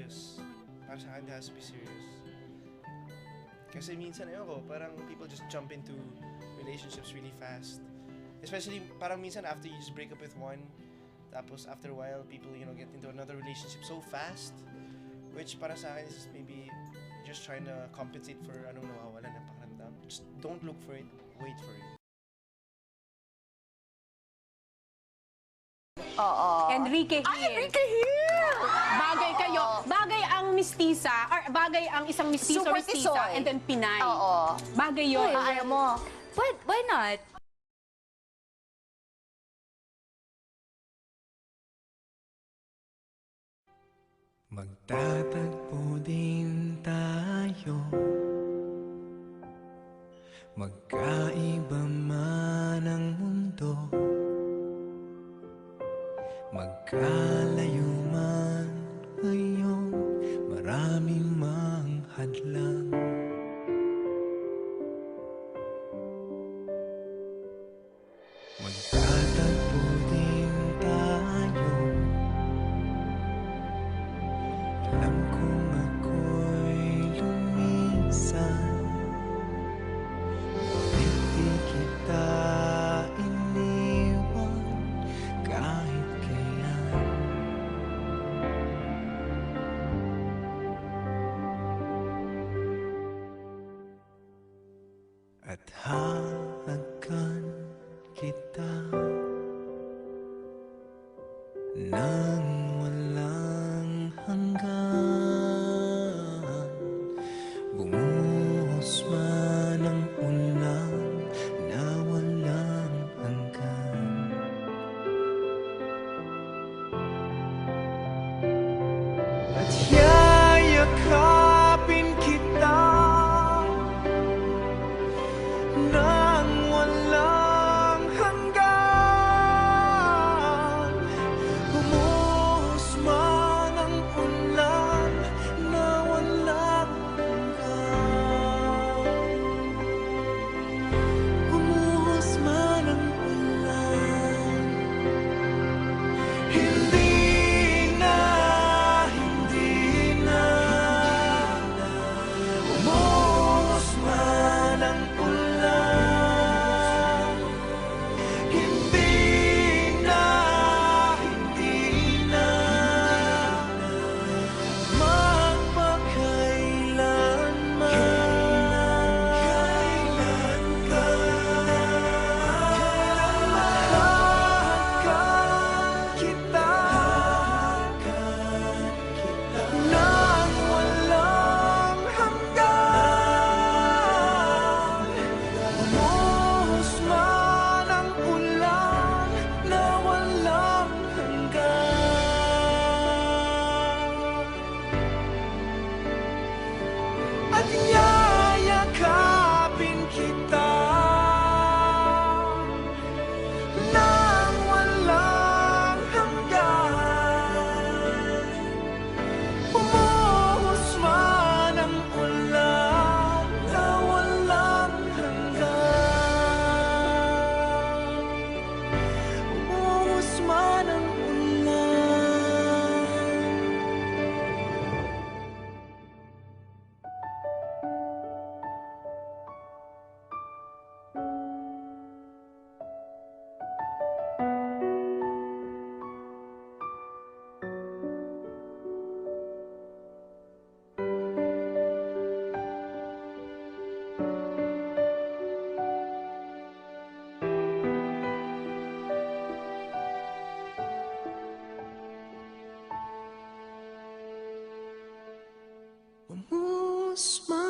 serious. Para sa akin, it has to be serious. Kasi minsan, ayoko, parang people just jump into relationships really fast. Especially, parang minsan after you just break up with one, tapos after a while, people, get into another relationship so fast. Which para sa akin is maybe just trying to compensate for anong nawawala ng pakiramdam. Just don't look for it, wait for it. Oo. Enrique Hill. Ay, Enrique Hill! Bagay kayo. Bagay ang mistisa, or bagay ang isang mistisa Super or mistisa, tisoy. and then Pinay. Oo. Bagay yun. Ayaw mo. Why not? Magtatagpo din tayo, magkaiba man ang mundo, magkalayo man ngayon, marami mang hadlang. Magtatagpo din tayo, alam kong ako'y lumisan, ngunit di kita iniwan kahit kailan. At hahagkan kita nang walang hanggan. Bumuhos man ang ulan na walang hanggan. At yayakapin kita nang walang hanggan. Bumuhos man ang ulan na walang hanggan. Bumuhos man ang ulan, hindi na, hindi na. Bumuhos man ang ulan, hindi na, hindi na. Magpakailanman, hahagkan kita nang walang hanggan. Bumuhos man ang ulan na walang hanggan. At yayakapin kita nang walang hanggan. Bumuhos man ang ulan na walang hanggan. Bumuhos man ang ulan. Bumuhos man